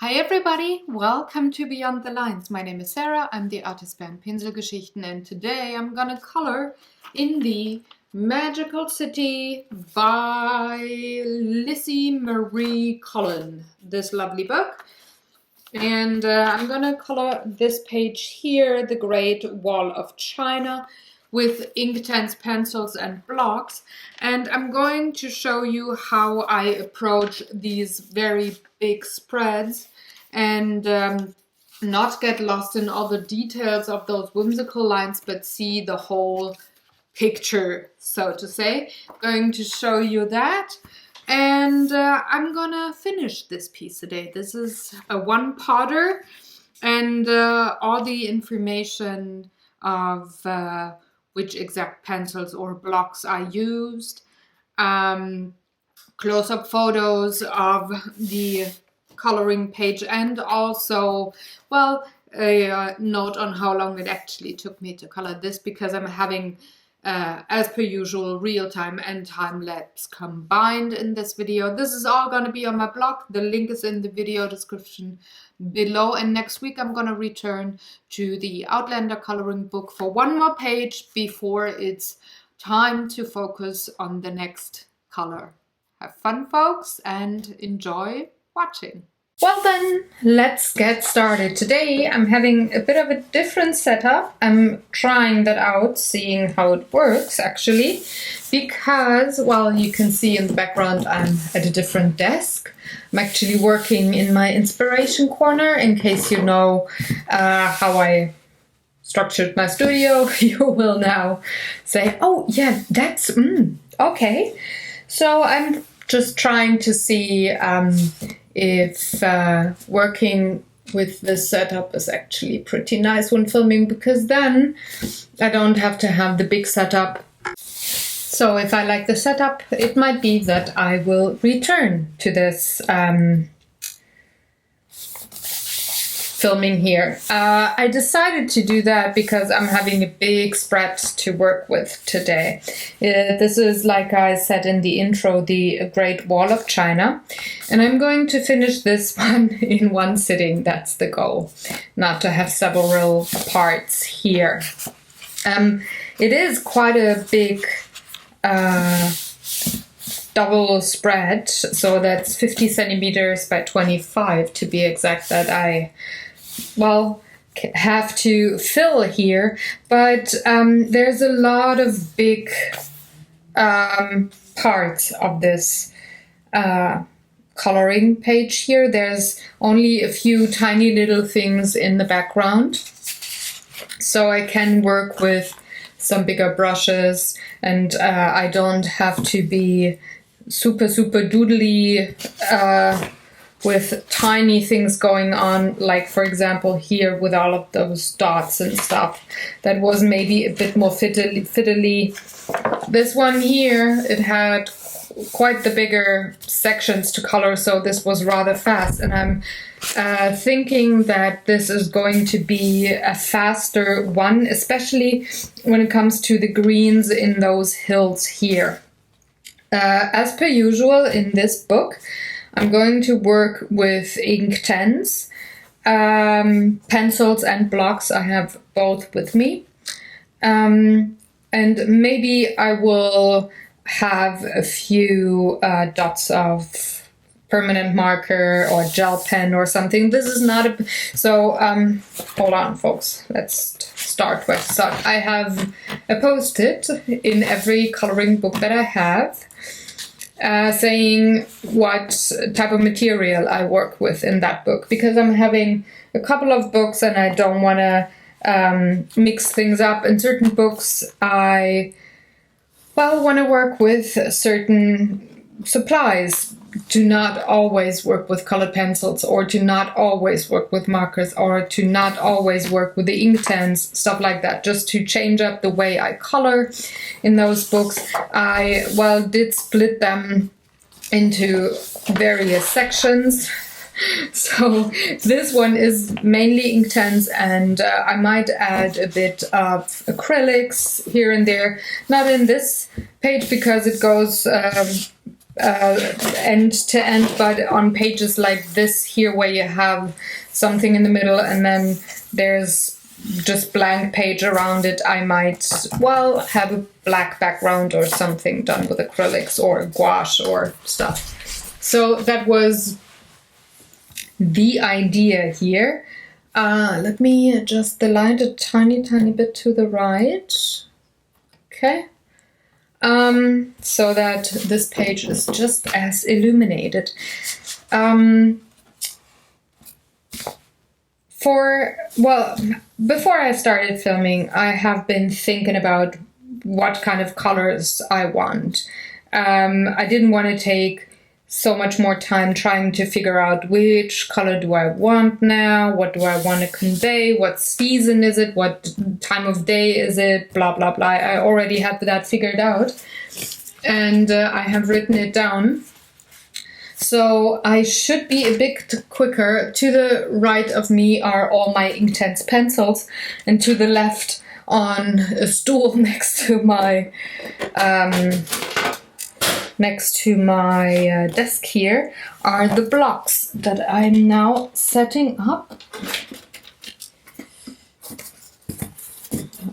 Hi everybody, welcome to Beyond the Lines. My name is Sarah, I'm the artist behind Pinselgeschichten, and today I'm gonna color in the Magical City by Lizzie Marie Collin, this lovely book. And I'm gonna color this page here, the Great Wall of China, with Inktense pencils and blocks, and I'm going to show you how I approach these very big spreads and not get lost in all the details of those whimsical lines, but see the whole picture, so to say. I'm going to show you that, and I'm gonna finish this piece today. This is a one-parter, and all the information of which exact pencils or blocks I used, close-up photos of the coloring page, and also, well, a note on how long it actually took me to color this, because I'm having, as per usual, real-time and time-lapse combined in this video. This is all going to be on my blog. The link is in the video description below, and next week I'm going to return to the Outlander coloring book for one more page before it's time to focus on the next color. Have fun, folks, and enjoy watching. Well then, let's get started. Today I'm having a bit of a different setup. I'm trying that out, seeing how it works actually, because, well, you can see in the background I'm at a different desk. I'm actually working in my inspiration corner. In case you know how I structured my studio, you will now say, oh yeah, that's, okay. So I'm just trying to see if working with this setup is actually pretty nice when filming, because then I don't have to have the big setup. So if I like the setup, it might be that I will return to this filming here. I decided to do that because I'm having a big spread to work with today. This is, like I said in the intro, the Great Wall of China, and I'm going to finish this one in one sitting. That's the goal, not to have several parts here. It is quite a big double spread, so that's 50 centimeters by 25 to be exact, that I, well, have to fill here, but there's a lot of big parts of this coloring page here. There's only a few tiny little things in the background, so I can work with some bigger brushes, and I don't have to be super doodly with tiny things going on, like for example here with all of those dots and stuff. That was maybe a bit more fiddly. This one here, it had quite the bigger sections to color, so this was rather fast, and I'm thinking that this is going to be a faster one, especially when it comes to the greens in those hills here. As per usual in this book, I'm going to work with Inktense pencils and blocks. I have both with me, and maybe I will have a few dots of permanent marker or gel pen or something. This is not a... So, hold on, folks. Let's start where to start. I have a post-it in every coloring book that I have, saying what type of material I work with in that book, because I'm having a couple of books and I don't want to mix things up. In certain books, I, well, want to work with certain supplies. Do not always work with colored pencils, or to not always work with markers, or to not always work with the Inktense, stuff like that, just to change up the way I color in those books. I, well, did split them into various sections. So this one is mainly Inktense, and I might add a bit of acrylics here and there. Not in this page because it goes end to end, but on pages like this here where you have something in the middle and then there's just blank page around it, I might, well, have a black background or something done with acrylics or gouache or stuff. So that was the idea here. Let me adjust the light a tiny bit to the right. Okay. So that this page is just as illuminated. Before I started filming, I have been thinking about what kind of colors I want. I didn't want to take so much more time trying to figure out which color do I want now, what do I want to convey, what season is it, what time of day is it, blah, blah, blah. I already had that figured out, and I have written it down. So I should be a bit quicker. To the right of me are all my Inktense pencils, and to the left on a stool next to my desk here are the blocks that I'm now setting up.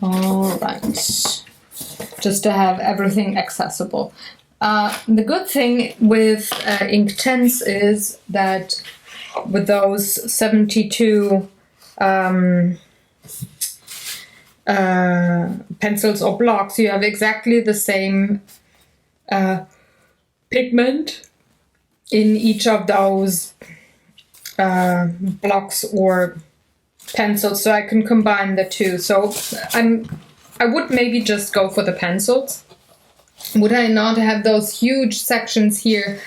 All right, just to have everything accessible. The good thing with Inktense is that with those 72 pencils or blocks, you have exactly the same pigment in each of those blocks or pencils, so I can combine the two. So I would maybe just go for the pencils. Would I not have those huge sections here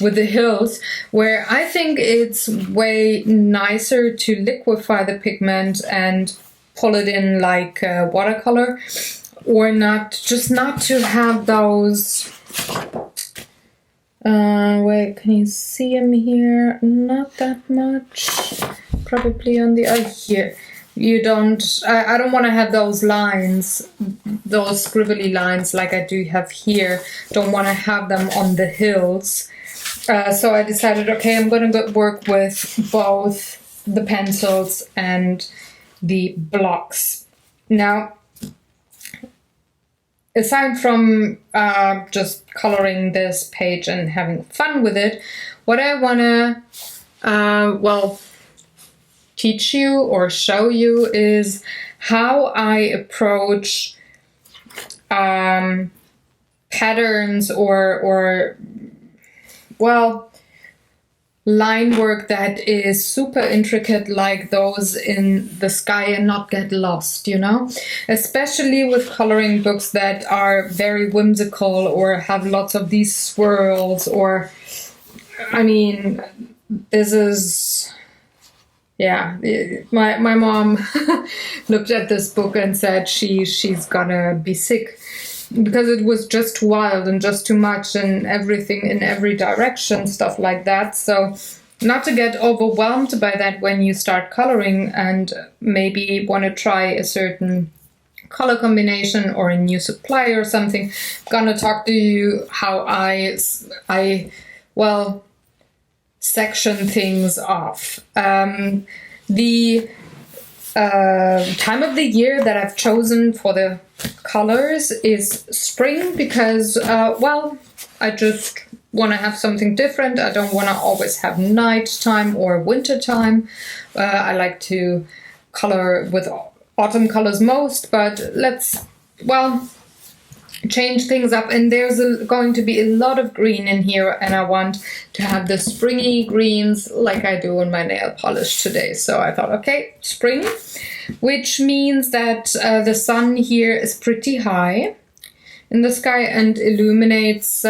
with the hills, where I think it's way nicer to liquefy the pigment and pull it in like watercolor, or not to have those. Wait, can you see them here? Not that much. Probably on the here. You don't. I don't want to have those lines, those scribbly lines like I do have here. Don't want to have them on the hills. So I decided, okay, I'm going to work with both the pencils and the blocks. Now, aside from just coloring this page and having fun with it, what I want to, teach you or show you is how I approach patterns or line work that is super intricate, like those in the sky, and not get lost, you know? Especially with coloring books that are very whimsical or have lots of these swirls, or, I mean, this is... Yeah, my mom looked at this book and said she's gonna be sick because it was just too wild and just too much and everything in every direction, stuff like that. So not to get overwhelmed by that when you start coloring and maybe want to try a certain color combination or a new supply or something. I'm gonna talk to you how I section things off. The time of the year that I've chosen for the colors is spring because, I just want to have something different. I don't want to always have nighttime or winter time. I like to color with autumn colors most, but let's, change things up, and there's going to be a lot of green in here, and I want to have the springy greens like I do on my nail polish today. So I thought, okay, spring, which means that the sun here is pretty high in the sky and illuminates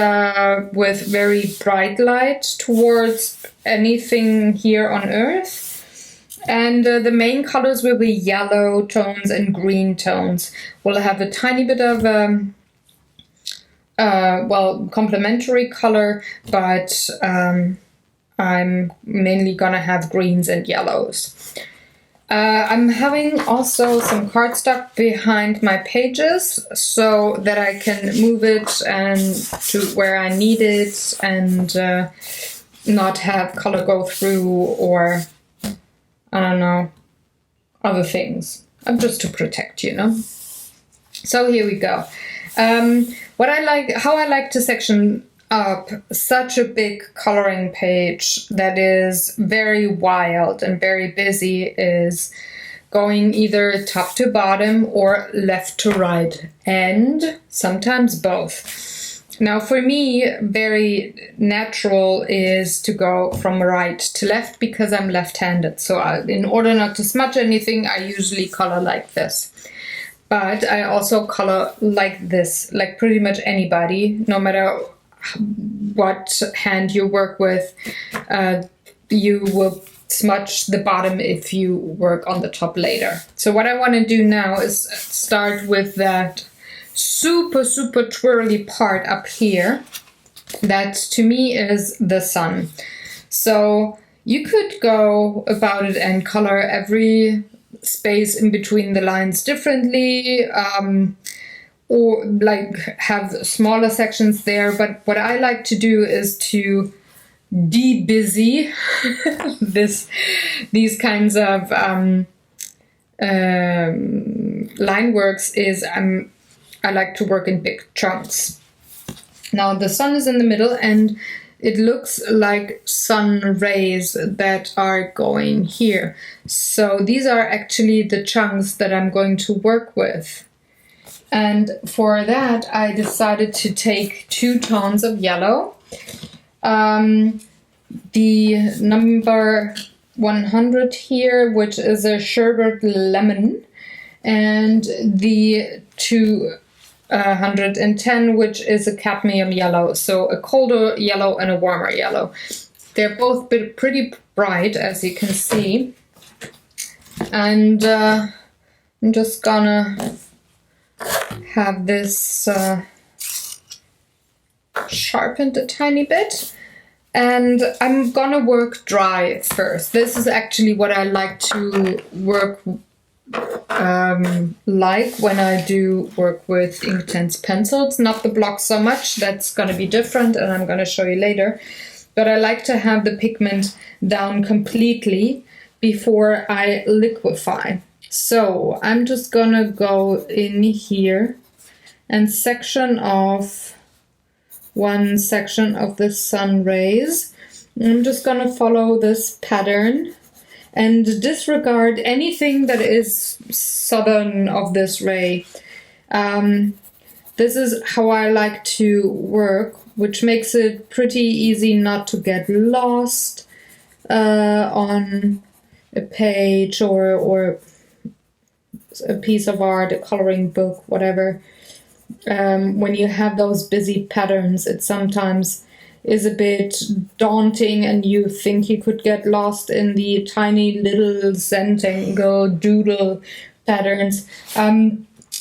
with very bright light towards anything here on Earth. And the main colors will be yellow tones and green tones. We'll have a tiny bit of complementary color, but I'm mainly gonna have greens and yellows. I'm having also some cardstock behind my pages so that I can move it and to where I need it and not have color go through or, I don't know, other things. Just to protect, you know. So here we go. How I like to section up such a big coloring page that is very wild and very busy is going either top to bottom or left to right, and sometimes both. Now for me, very natural is to go from right to left because I'm left-handed. So in order not to smudge anything, I usually color like this. But I also color like this, like pretty much anybody, no matter what hand you work with, you will smudge the bottom if you work on the top later. So what I want to do now is start with that super twirly part up here. That to me is the sun. So you could go about it and color every space in between the lines differently, or like have smaller sections there. But what I like to do is to de-busy these kinds of line works is I like to work in big chunks. Now the sun is in the middle and it looks like sun rays that are going here. So these are actually the chunks that I'm going to work with. And for that, I decided to take 2 tones of yellow. The number 100 here, which is a sherbet lemon, and the 210, which is a cadmium yellow. So a colder yellow and a warmer yellow. They're both pretty bright, as you can see. And I'm just gonna have this sharpened a tiny bit, and I'm gonna work dry first. This is actually what I like to work like when I do work with Inktense pencils, not the blocks so much. That's gonna be different and I'm gonna show you later, but I like to have the pigment down completely before I liquefy. So I'm just gonna go in here and section off one section of the sun rays. I'm just gonna follow this pattern and disregard anything that is southern of this ray. This is how I like to work, which makes it pretty easy not to get lost on a page or a piece of art, a coloring book, whatever. When you have those busy patterns, it sometimes is a bit daunting and you think you could get lost in the tiny little Zentangle doodle patterns.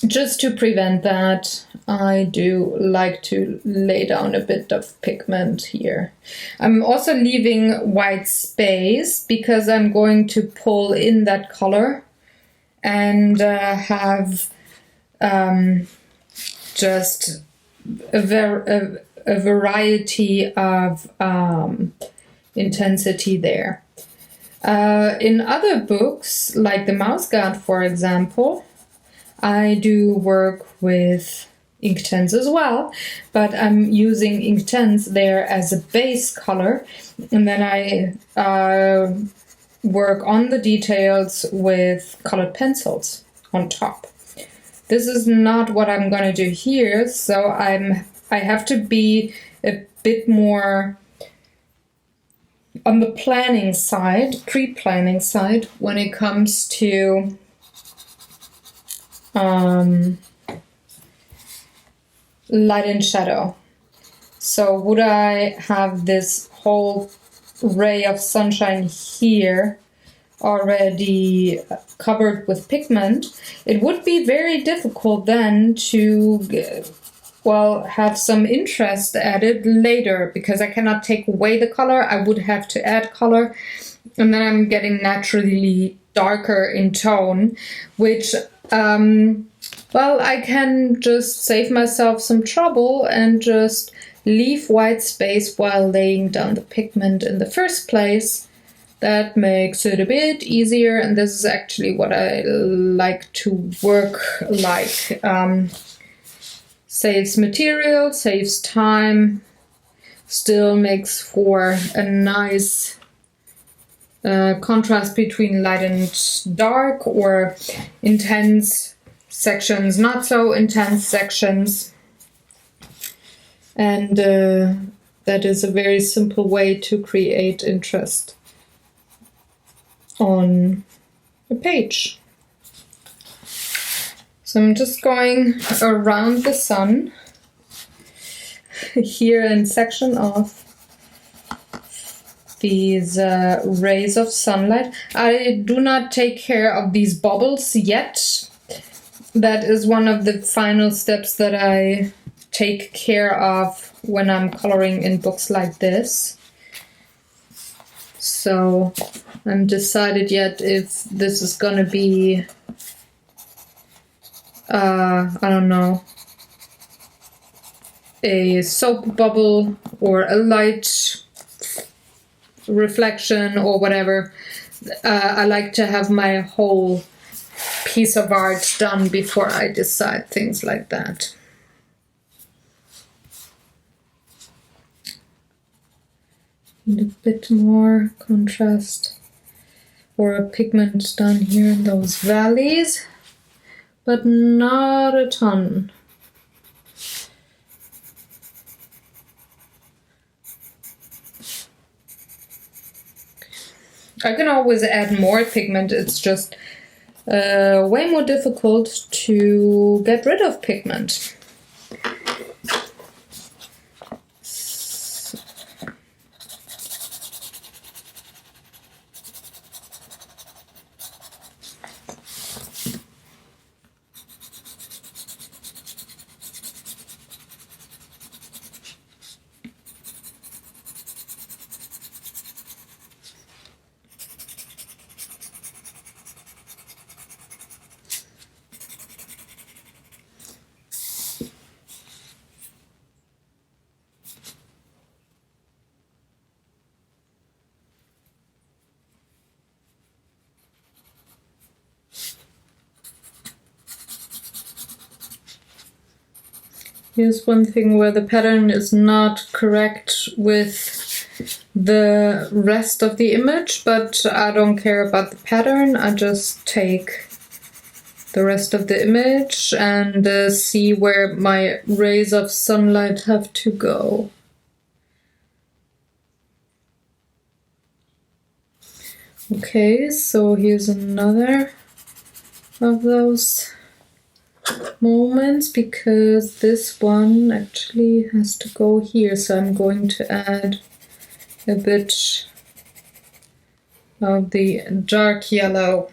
Just to prevent that, I do like to lay down a bit of pigment here. I'm also leaving white space because I'm going to pull in that color and have just a variety of intensity there. In other books, like the Mouse Guard, for example, I do work with Inktense as well, but I'm using Inktense there as a base color, and then I work on the details with colored pencils on top. This is not what I'm going to do here, so I have to be a bit more on the planning side, pre-planning side, when it comes to light and shadow. So would I have this whole ray of sunshine here already covered with pigment, it would be very difficult then to have some interest added later, because I cannot take away the color. I would have to add color, and then I'm getting naturally darker in tone, which, well, I can just save myself some trouble and just leave white space while laying down the pigment in the first place. That makes it a bit easier, and this is actually what I like to work like. Saves material, saves time, still makes for a nice contrast between light and dark, or intense sections, not so intense sections. And that is a very simple way to create interest on a page. So I'm just going around the sun here in section of these rays of sunlight. I do not take care of these bubbles yet. That is one of the final steps that I take care of when I'm coloring in books like this. So I haven't decided yet if this is gonna be, I don't know, a soap bubble or a light reflection or whatever. I like to have my whole piece of art done before I decide things like that. Need a bit more contrast or a pigment down here in those valleys, but not a ton. I can always add more pigment, it's just way more difficult to get rid of pigment. Here's one thing where the pattern is not correct with the rest of the image, but I don't care about the pattern. I just take the rest of the image and see where my rays of sunlight have to go. Okay, so here's another of those moments, because this one actually has to go here, so I'm going to add a bit of the dark yellow.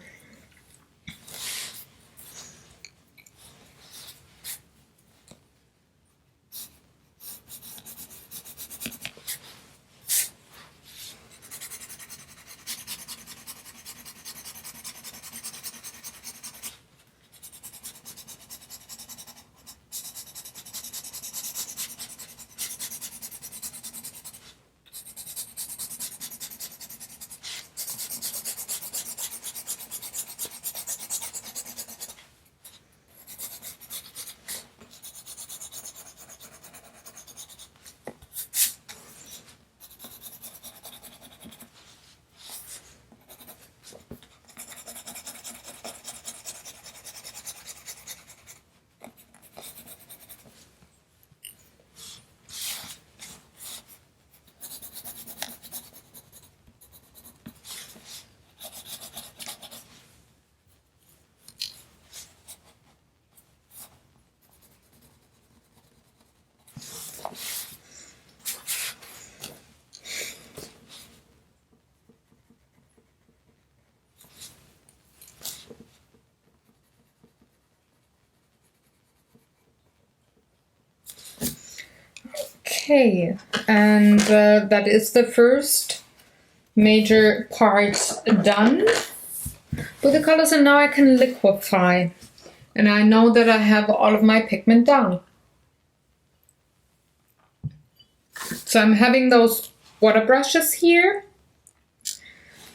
Okay, and that is the first major part done. with the colors, and now I can liquefy. And I know that I have all of my pigment down. So I'm having those water brushes here.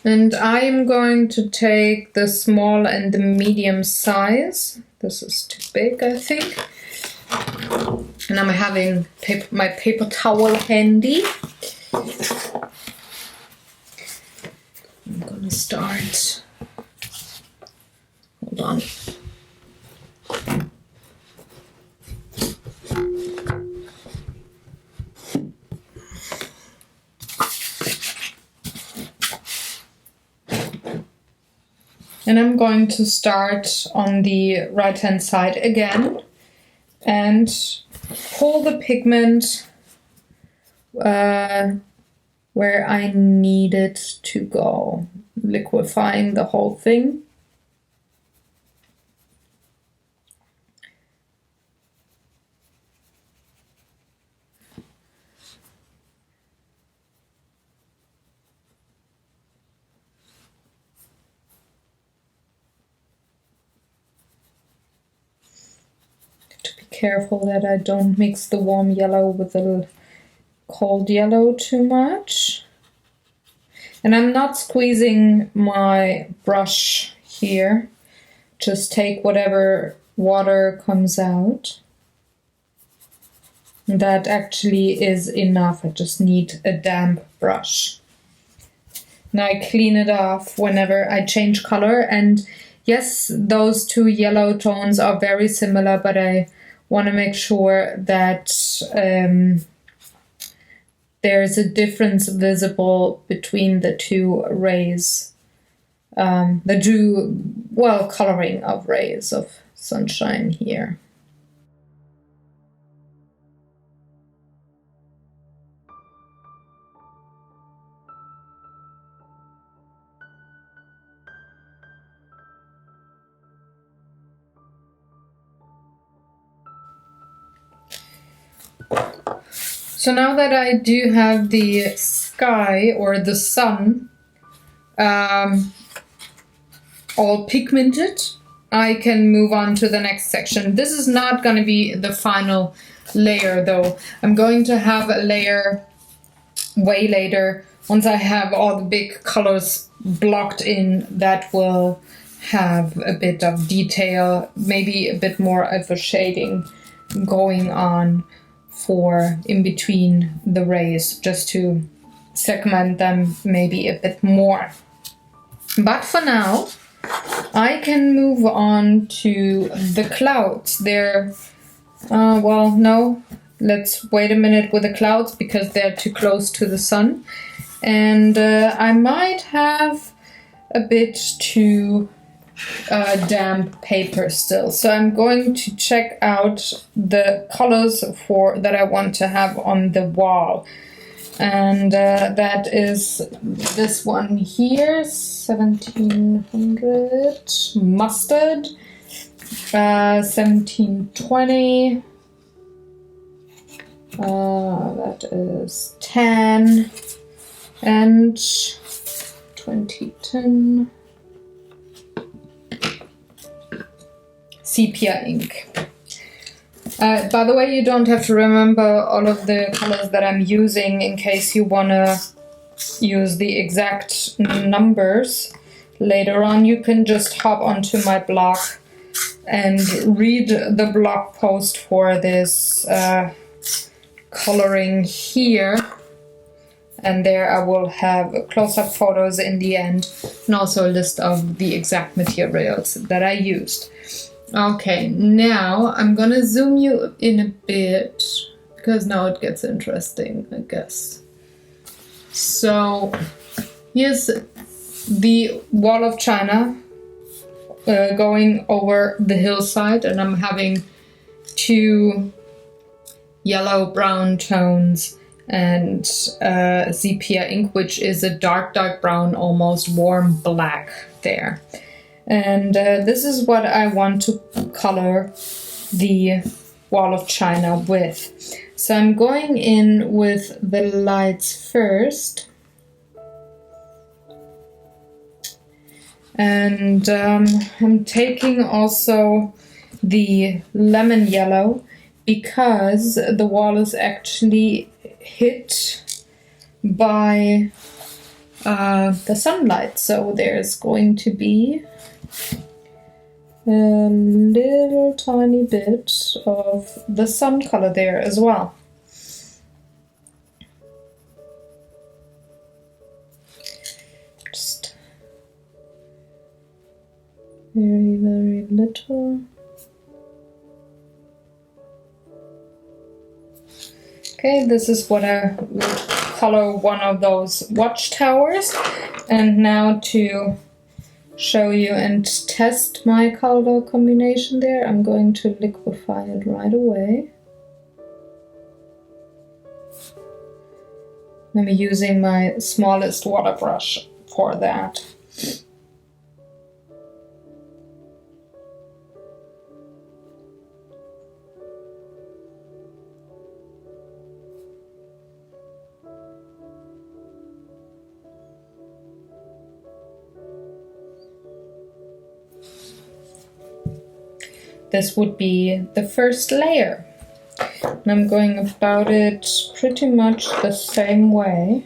And I am going to take the small and the medium size. This is too big, I think. And I'm having my paper towel handy. I'm gonna start. Hold on. And I'm going to start on the right hand side again and pull the pigment where I need it to go, liquefying the whole thing. Careful that I don't mix the warm yellow with the cold yellow too much. And I'm not squeezing my brush here. Just take whatever water comes out. That actually is enough. I just need a damp brush. Now I clean it off whenever I change color. And yes, those two yellow tones are very similar, but I want to make sure that there's a difference visible between the two rays, the two, well, coloring of rays of sunshine here. So now that I do have the sky or the sun all pigmented, I can move on to the next section. This is not going to be the final layer though. I'm going to have a layer way later, once I have all the big colors blocked in, that will have a bit of detail, maybe a bit more of a shading going on for in between the rays, just to segment them maybe a bit more. But for now, I can move on to the clouds. They're, well, no, let's wait a minute with the clouds because they're too close to the sun. And I might have a bit too damp paper still. So I'm going to check out the colors that I want to have on the wall. And that is this one here, 1700 mustard, 1720, that is tan, and 2010. Sepia ink. By the way, you don't have to remember all of the colors that I'm using in case you want to use the exact numbers. Later on, you can just hop onto my blog and read the blog post for this coloring here. And there I will have close-up photos in the end and also a list of the exact materials that I used. Okay, now I'm gonna zoom you in a bit because now it gets interesting, I guess. So here's the wall of China going over the hillside, and I'm having two yellow-brown tones and sepia ink, which is a dark brown, almost warm black there. And this is what I want to color the wall of China with. So I'm going in with the lights first. And I'm taking also the lemon yellow because the wall is actually hit by the sunlight. So there's going to be a little tiny bit of the sun color there as well. Just very, very little. Okay, this is what I would color one of those watchtowers. And now to show you and test my color combination there, I'm going to liquefy it right away. I'm using my smallest water brush for that. This would be the first layer. And I'm going about it pretty much the same way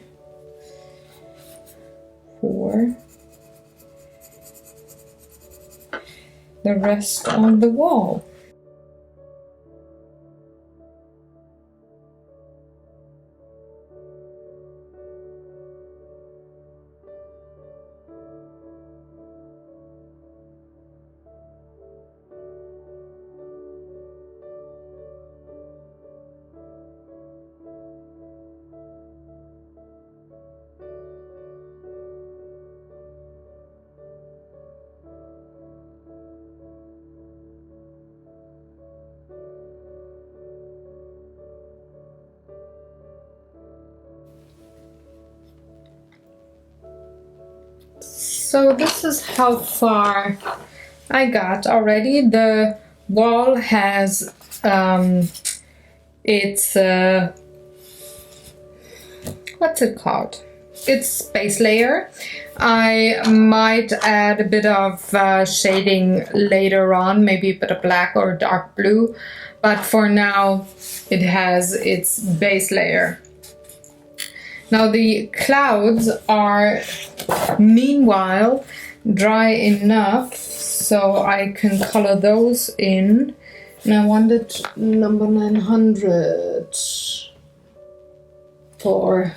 for the rest on the wall. So this is how far I got already. The wall has its what's it called? Its base layer. I might add a bit of shading later on, maybe a bit of black or dark blue, but for now it has its base layer. Now the clouds are meanwhile dry enough so I can color those in. And I wanted number 900 for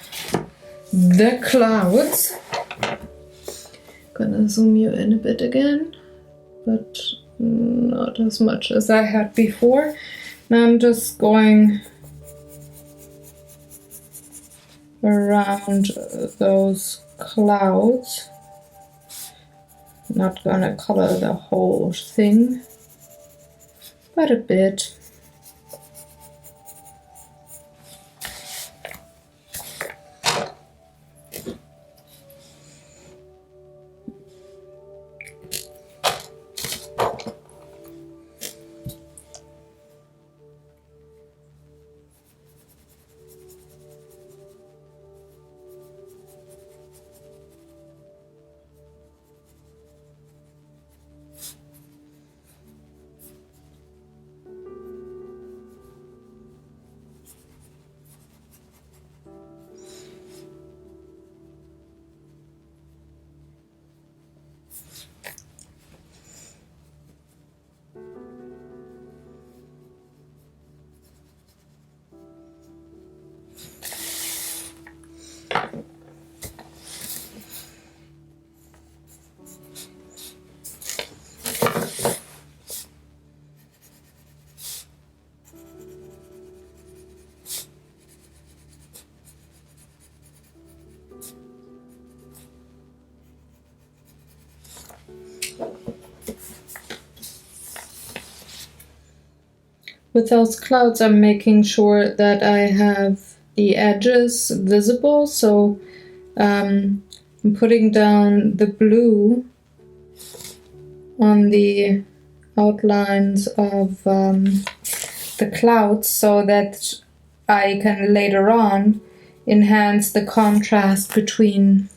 the clouds. Gonna zoom you in a bit again, but not as much as I had before. Now I'm just going around those clouds. Not gonna color the whole thing, but a bit. With those clouds, I'm making sure that I have the edges visible, so I'm putting down the blue on the outlines of the clouds so that I can later on enhance the contrast between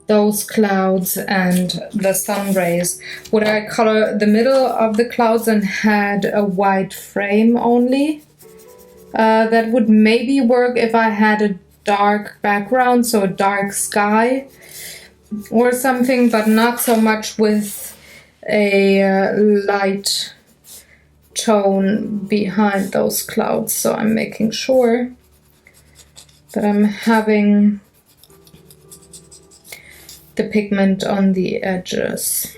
those clouds and the sun rays. Would I color the middle of the clouds and had a white frame only? That would maybe work if I had a dark background, so a dark sky or something, but not so much with a light tone behind those clouds. So I'm making sure that I'm having the pigment on the edges.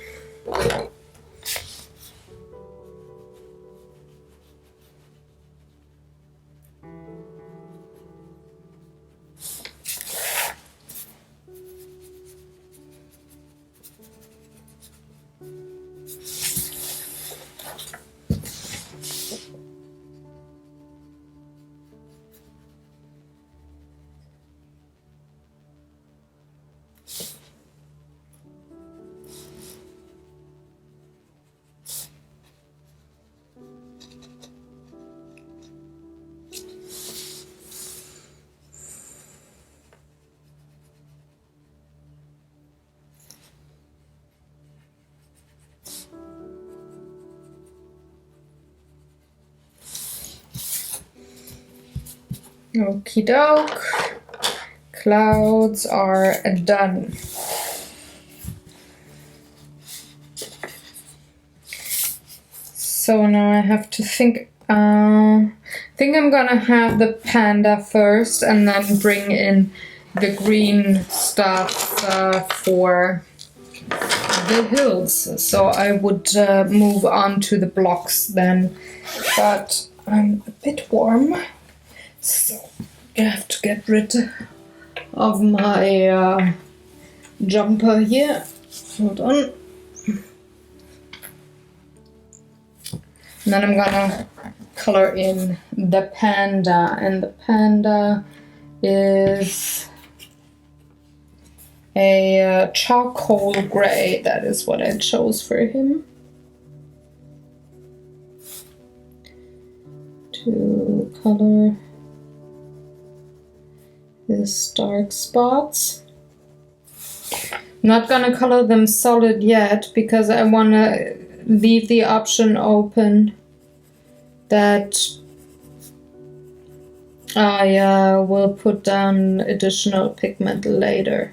Okie doke. Clouds are done. So now I have to think. I think I'm gonna have the panda first and then bring in the green stuff for the hills. So I would move on to the blocks then. But I'm a bit warm, so I have to get rid of my jumper here. Hold on. And then I'm gonna color in the panda, and the panda is a charcoal gray. That is what I chose for him. To color his dark spots. I'm not gonna color them solid yet because I wanna leave the option open that I will put down additional pigment later.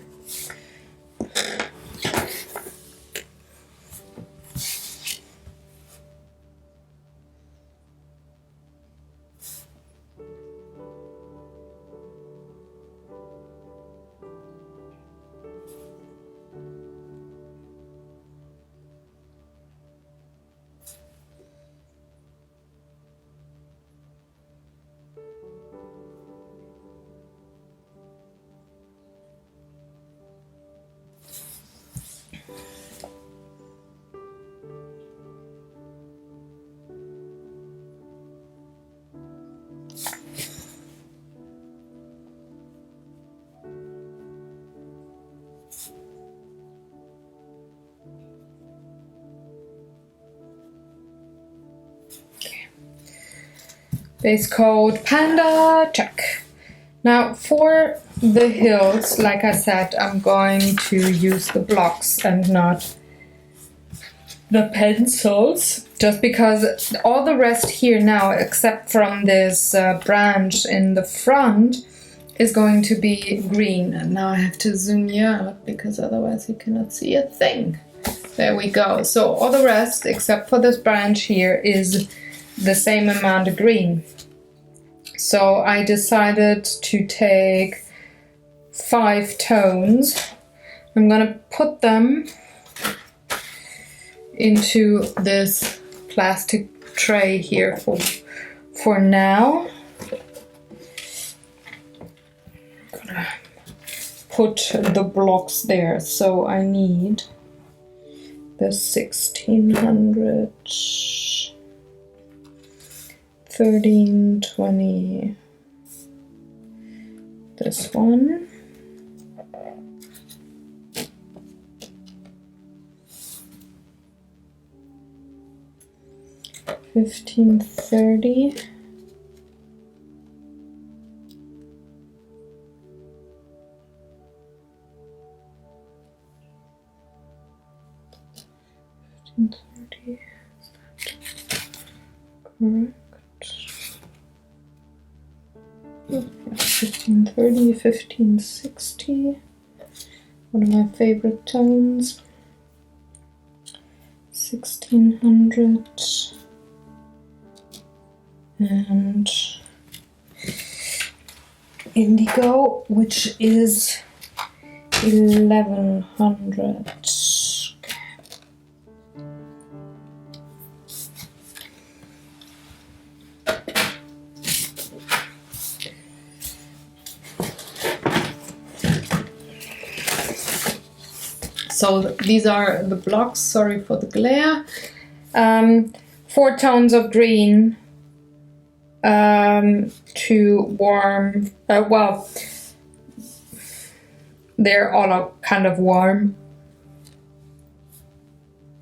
Base coat, panda, check. Now for the hills, like I said, I'm going to use the blocks and not the pencils, just because all the rest here now, except from this branch in the front, is going to be green. And now I have to zoom you out because otherwise you cannot see a thing. There we go. So all the rest, except for this branch here, is the same amount of green. So I decided to take 5 tones. I'm gonna put them into this plastic tray here for now. I'm gonna put the blocks there. So I need the 1600, 1320, this one, $15.30, 1530, correct? 1530, 1560, one of my favorite tones. 1600 and indigo, which is 1100. So these are the blocks, sorry for the glare. 4 tones of green to warm, well, they're all kind of warm,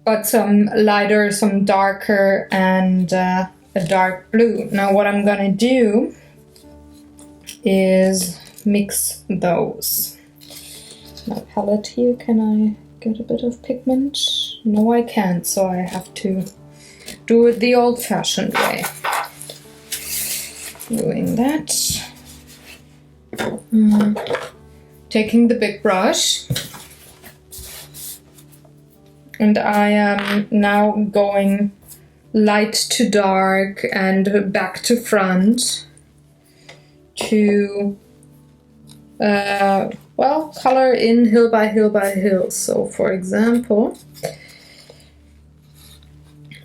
but some lighter, some darker, and a dark blue. Now what I'm gonna do is mix those. My palette here, can I get a bit of pigment? No, I can't, so I have to do it the old-fashioned way. Doing that. Taking the big brush. And I am now going light to dark and back to front to well, color in hill by hill by hill. So for example,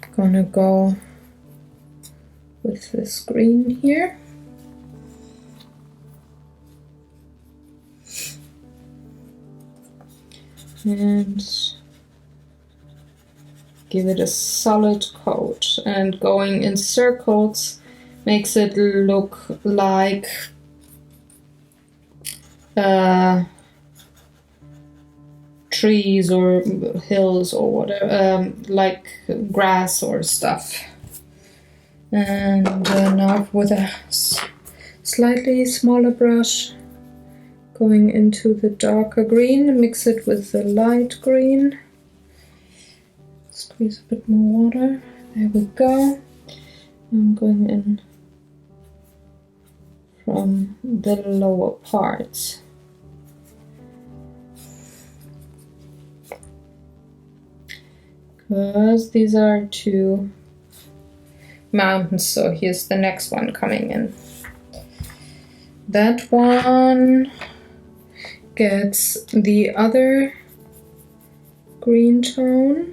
I'm gonna go with this green here. And give it a solid coat, and going in circles makes it look like trees or hills or whatever, like grass or stuff. And now with a slightly smaller brush, going into the darker green, mix it with the light green. Squeeze a bit more water. There we go. I'm going in from the lower parts. Because these are 2 mountains, so here's the next one coming in. That one gets the other green tone.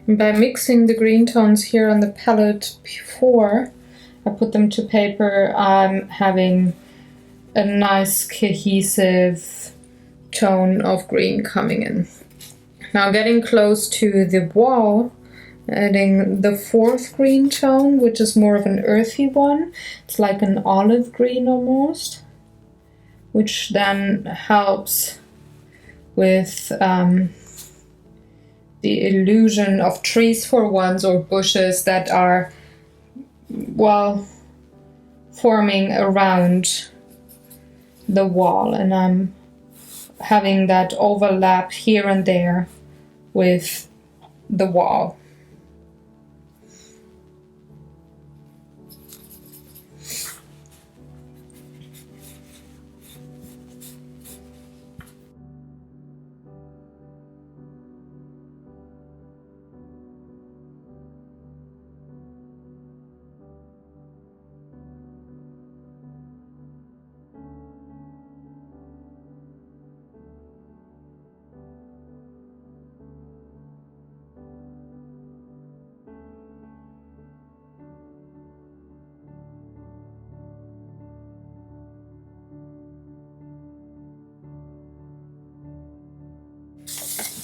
By mixing the green tones here on the palette before I put them to paper, I'm having a nice cohesive tone of green coming in. Now getting close to the wall, adding the 4th green tone, which is more of an earthy one. It's like an olive green almost, which then helps with the illusion of trees for once, or bushes that are, well, forming around the wall, and I'm having that overlap here and there with the wall.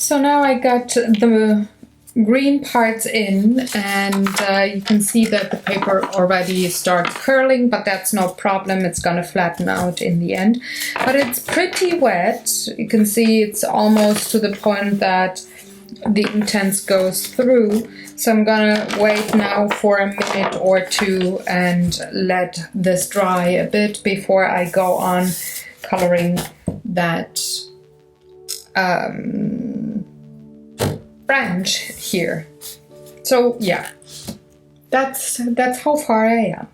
So now I got the green parts in, and you can see that the paper already started curling, but that's no problem. It's gonna flatten out in the end. But it's pretty wet. You can see it's almost to the point that the Inktense goes through. So I'm gonna wait now for a minute or two and let this dry a bit before I go on coloring that branch here. So yeah, that's how far I am.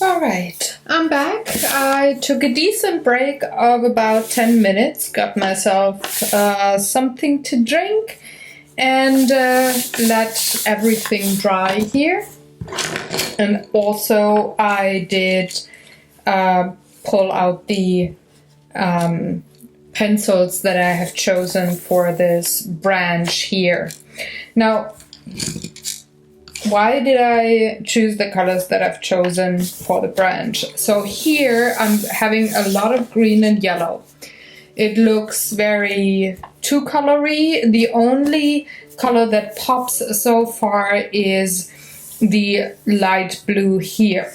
All right, I'm back. I took a decent break of about 10 minutes, got myself something to drink, and let everything dry here. And also I did pull out the pencils that I have chosen for this branch here. Now, why did I choose the colors that I've chosen for the branch? So here I'm having a lot of green and yellow. It looks very two-colory. The only color that pops so far is the light blue here.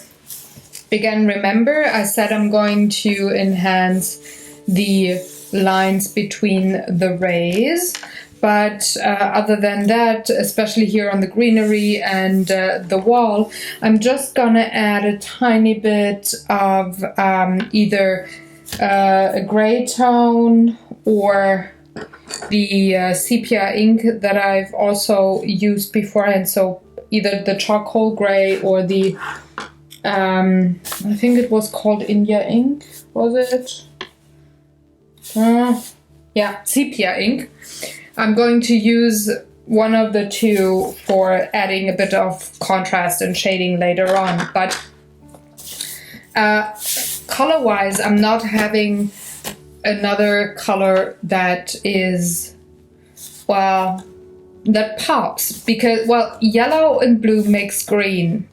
Again, remember I said I'm going to enhance the lines between the rays, but other than that, especially here on the greenery and the wall, I'm just gonna add a tiny bit of either a gray tone or the sepia ink that I've also used beforehand, so either the charcoal gray or the I think it was called India ink, was it? Yeah, sepia ink. I'm going to use one of the two for adding a bit of contrast and shading later on, but color-wise, I'm not having another color that is, well, that pops, because, well, yellow and blue makes green.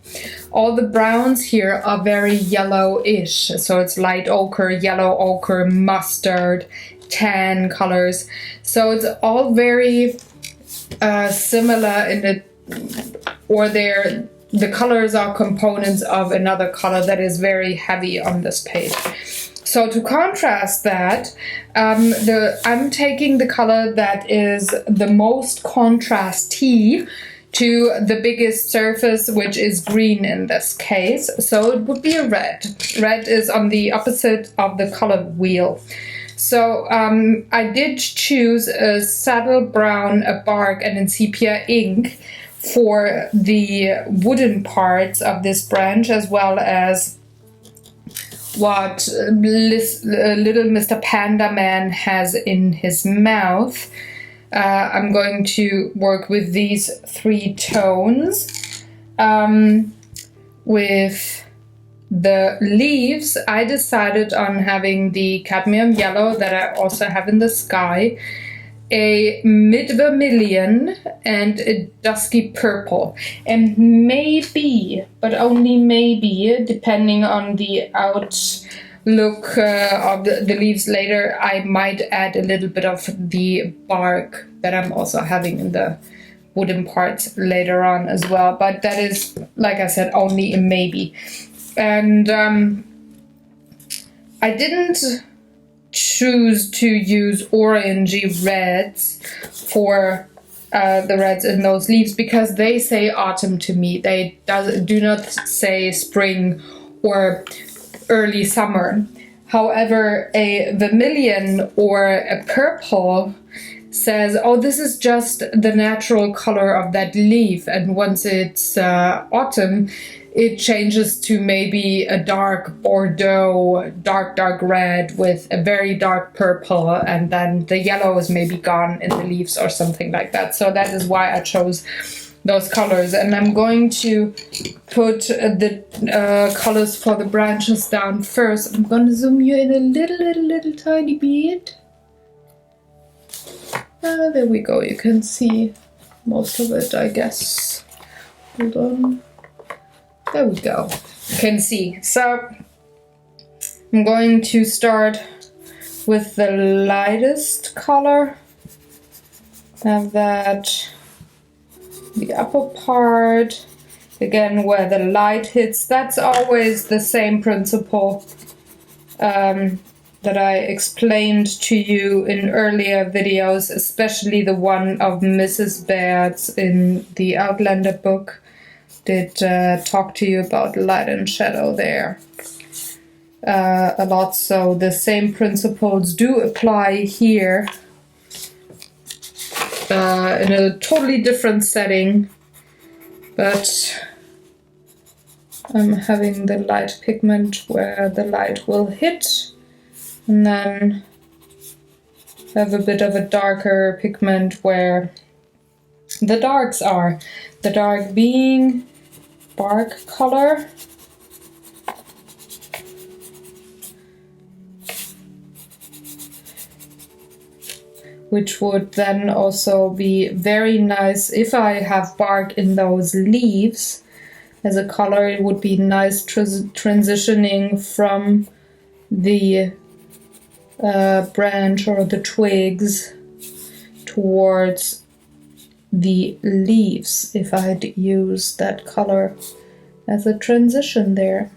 All the browns here are very yellowish, so it's light ochre, yellow ochre, mustard, tan colors. So it's all very similar in the, or the colors are components of another color that is very heavy on this page. So to contrast that, I'm taking the color that is the most contrasty to the biggest surface, which is green in this case. So it would be a red. Red is on the opposite of the color wheel. So I did choose a saddle brown, a bark, and a sepia ink for the wooden parts of this branch, as well as what little Mr. Panda Man has in his mouth. I'm going to work with these three tones. With the leaves, I decided on having the cadmium yellow that I also have in the sky, a mid vermilion, and a dusky purple. And maybe, but only maybe, depending on the outlook of the leaves later, I might add a little bit of the bark that I'm also having in the wooden parts later on as well. But that is, like I said, only a maybe. And I didn't choose to use orangey reds for the reds in those leaves because they say autumn to me. They do not say spring or early summer. However, a vermilion or a purple says, oh, this is just the natural color of that leaf, and once it's autumn, it changes to maybe a dark Bordeaux, dark red with a very dark purple, and then the yellow is maybe gone in the leaves or something like that. So that is why I chose those colors. And I'm going to put the colors for the branches down first. I'm going to zoom you in a little tiny bit. There we go, you can see most of it, I guess. Hold on. There we go. You can see. So I'm going to start with the lightest color. Have that the upper part, again where the light hits. That's always the same principle that I explained to you in earlier videos, especially the one of Mrs. Baird's in the Outlander book. Did talk to you about light and shadow there a lot. So the same principles do apply here in a totally different setting, but I'm having the light pigment where the light will hit, and then have a bit of a darker pigment where the darks are. The dark being bark color, which would then also be very nice if I have bark in those leaves as a color. It would be nice transitioning from the branch or the twigs towards the leaves if I'd use that color as a transition there.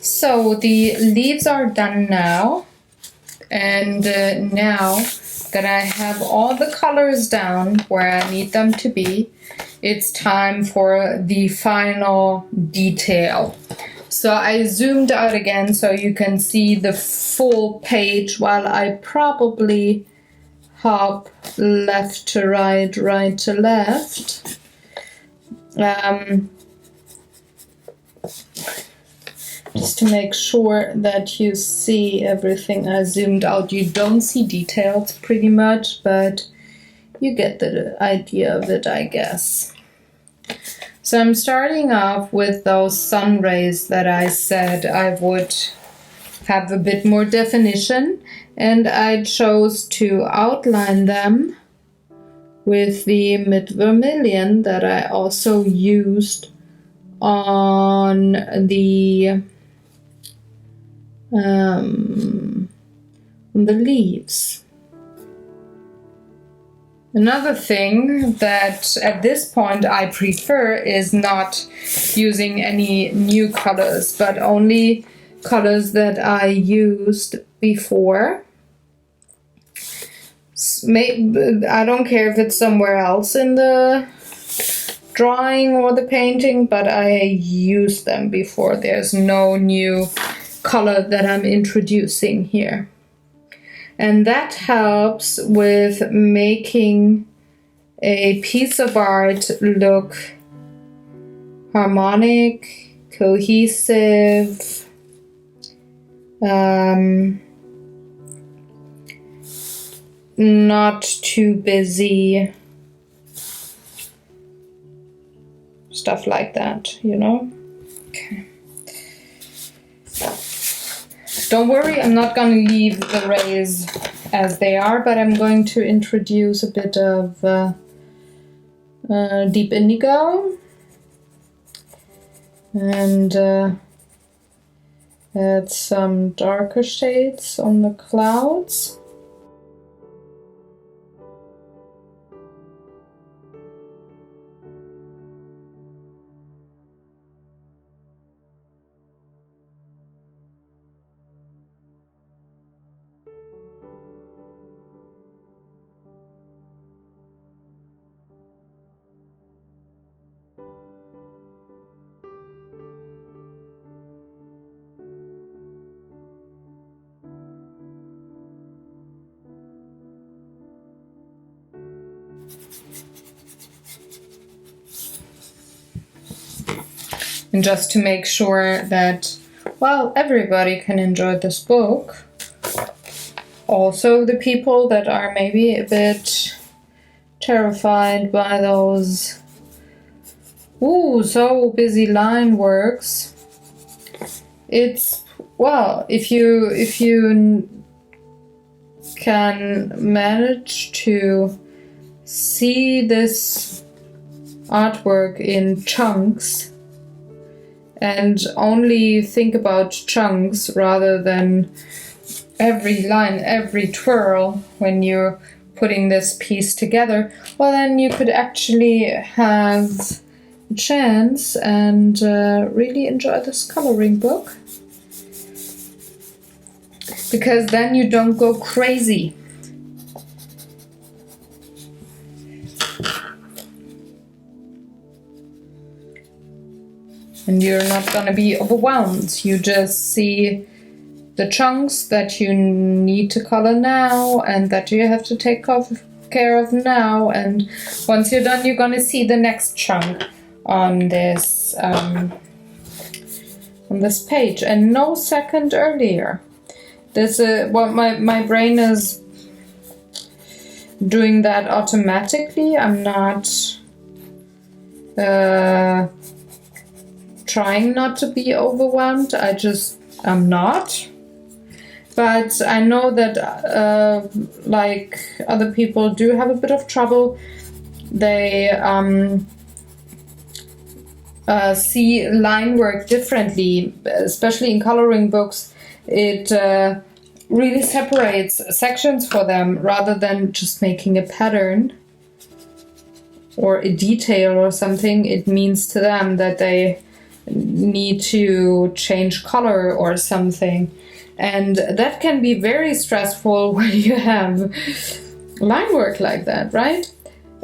So the leaves are done now, and now that I have all the colors down where I need them to be, it's time for the final detail. So I zoomed out again so you can see the full page while I probably hop left to right, right to left. Just to make sure that you see everything I zoomed out. You don't see details pretty much, but you get the idea of it, I guess. So I'm starting off with those sun rays that I said I would have a bit more definition, and I chose to outline them with the mid vermilion that I also used on the leaves. Another thing that at this point I prefer is not using any new colors, but only colors that I used before. I don't care if it's somewhere else in the drawing or the painting, but I used them before. There's no new color that I'm introducing here. And that helps with making a piece of art look harmonic, cohesive, not too busy, stuff like that, you know? Okay. Don't worry, I'm not going to leave the rays as they are, but I'm going to introduce a bit of deep indigo and add some darker shades on the clouds. And just to make sure that, well, everybody can enjoy this book. Also the people that are maybe a bit terrified by those so busy line works. It's well, if you can manage to see this artwork in chunks and only think about chunks rather than every line, every twirl when you're putting this piece together, well, then you could actually have a chance and really enjoy this coloring book. Because then you don't go crazy. And you're not gonna be overwhelmed. You just see the chunks that you need to color now and that you have to take care of now. And once you're done, you're gonna see the next chunk on this page, and no second earlier. This well, my brain is doing that automatically. I'm not trying not to be overwhelmed. I'm not. But I know that like other people do have a bit of trouble. They see line work differently, especially in coloring books. It really separates sections for them rather than just making a pattern or a detail or something. It means to them that they need to change color or something. And that can be very stressful when you have line work like that, right?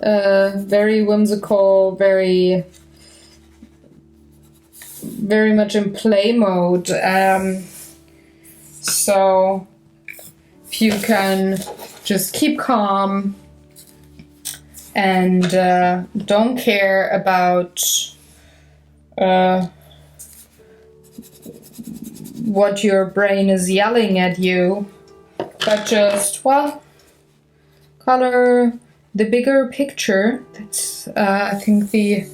Very whimsical, very much in play mode. So if you can just keep calm and don't care about what your brain is yelling at you, but just, well, color the bigger picture. That's I think the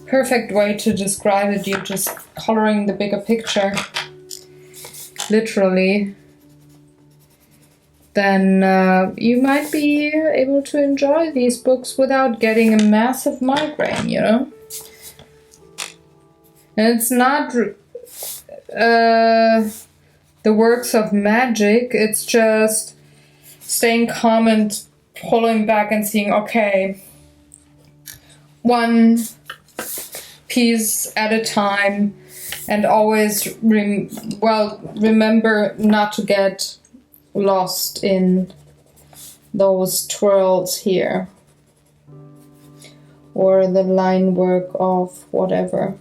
perfect way to describe it. You're just coloring the bigger picture, literally. Then you might be able to enjoy these books without getting a massive migraine, you know? And it's not the works of magic, it's just staying calm and pulling back and seeing, okay, one piece at a time, and always remember not to get lost in those twirls here or the line work of whatever.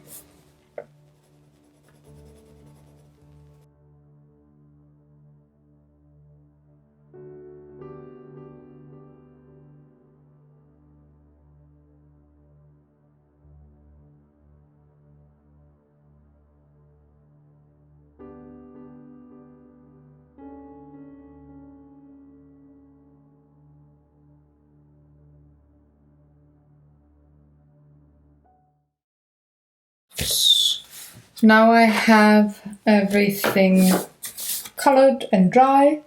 Now I have everything colored and dry,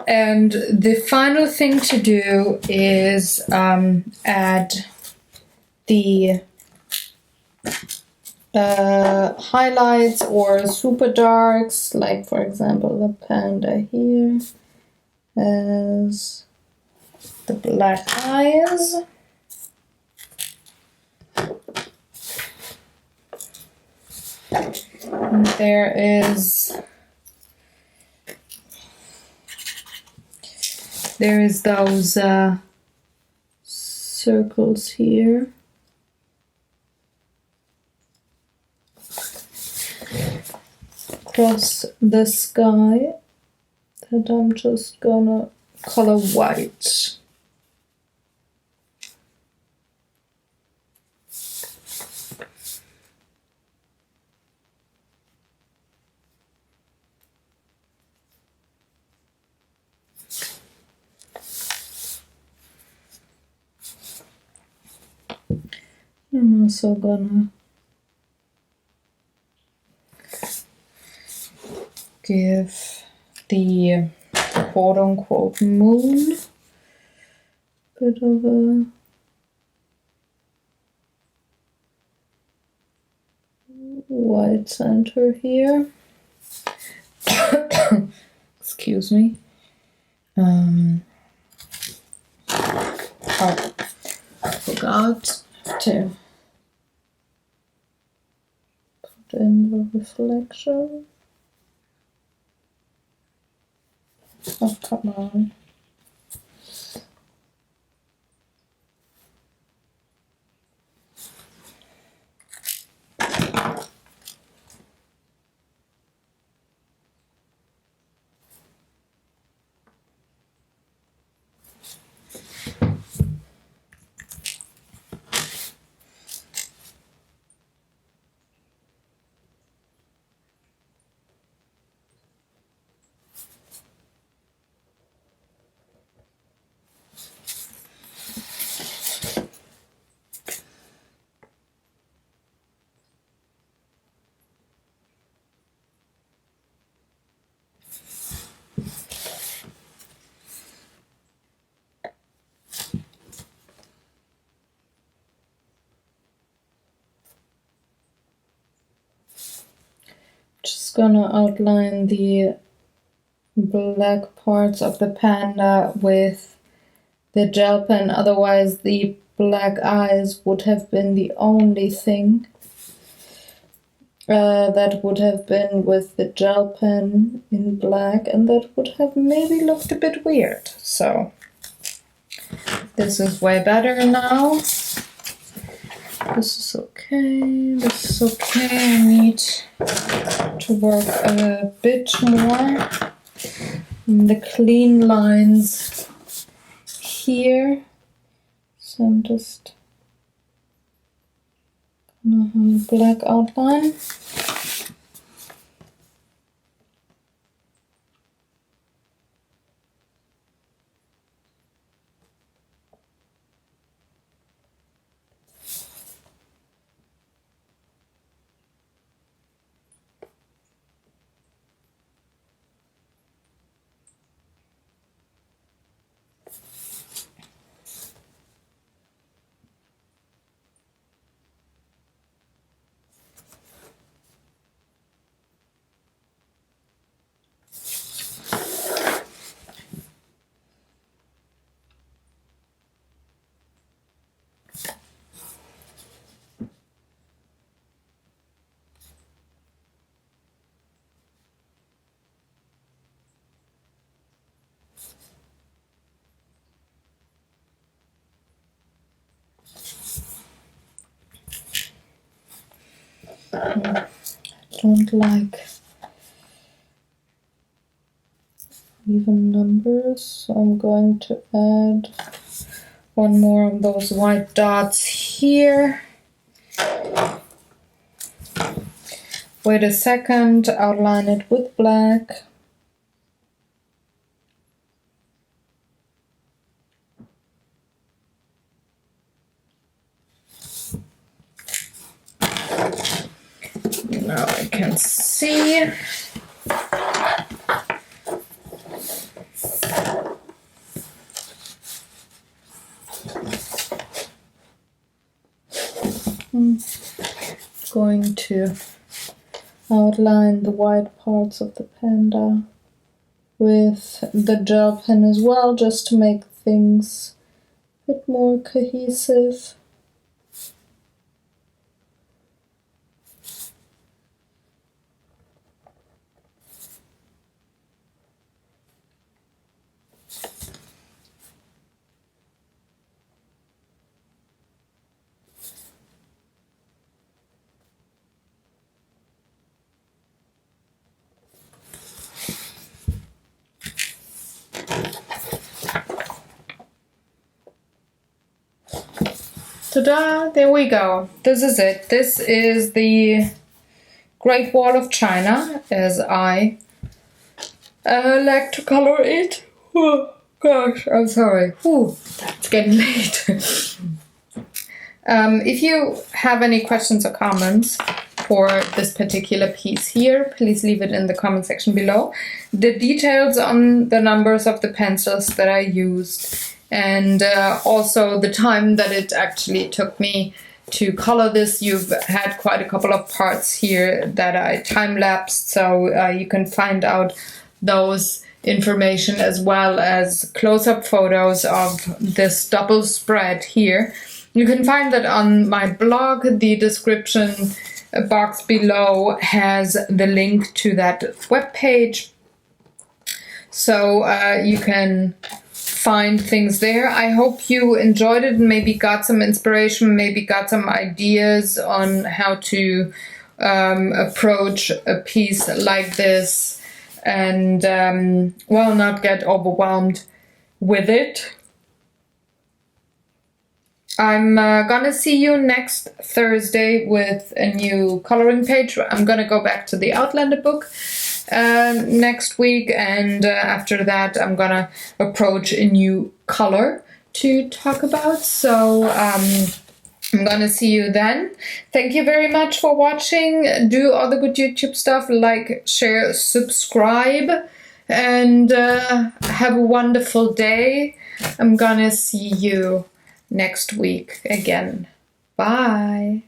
and the final thing to do is add the highlights or super darks, like for example the panda here has the black eyes. And there is those circles here. Across the sky that I'm just gonna color white. I'm also gonna give the quote-unquote moon a bit of a white center here. Excuse me. Oh, I forgot to put in the reflection. Oh, come on. Just gonna outline the black parts of the panda with the gel pen, otherwise the black eyes would have been the only thing that would have been with the gel pen in black, and that would have maybe looked a bit weird. So this is way better now. This is okay, this is okay. I need to work a bit more on the clean lines here. So I'm just gonna have a black outline. I don't like even numbers, so I'm going to add one more of those white dots here. Wait a second, outline it with black. Now I can see. I'm going to outline the white parts of the panda with the gel pen as well, just to make things a bit more cohesive. Ta-da! There we go. This is it. This is the Great Wall of China, as I like to color it. Oh, gosh, I'm sorry. Ooh, it's getting late. If you have any questions or comments, for this particular piece here, please leave it in the comment section below. The details on the numbers of the pencils that I used, and also the time that it actually took me to color this. You've had quite a couple of parts here that I time-lapsed, so you can find out those information as well as close-up photos of this double spread here. You can find that on my blog. The description box below has the link to that webpage, so you can find things there. I hope you enjoyed it and maybe got some inspiration, maybe got some ideas on how to approach a piece like this and well, not get overwhelmed with it. I'm gonna see you next Thursday with a new coloring page. I'm gonna go back to the Outlander book next week, and after that I'm gonna approach a new color to talk about. So I'm gonna see you then. Thank you very much for watching. Do all the good YouTube stuff, like, share, subscribe, and have a wonderful day. I'm gonna see you next week again. Bye.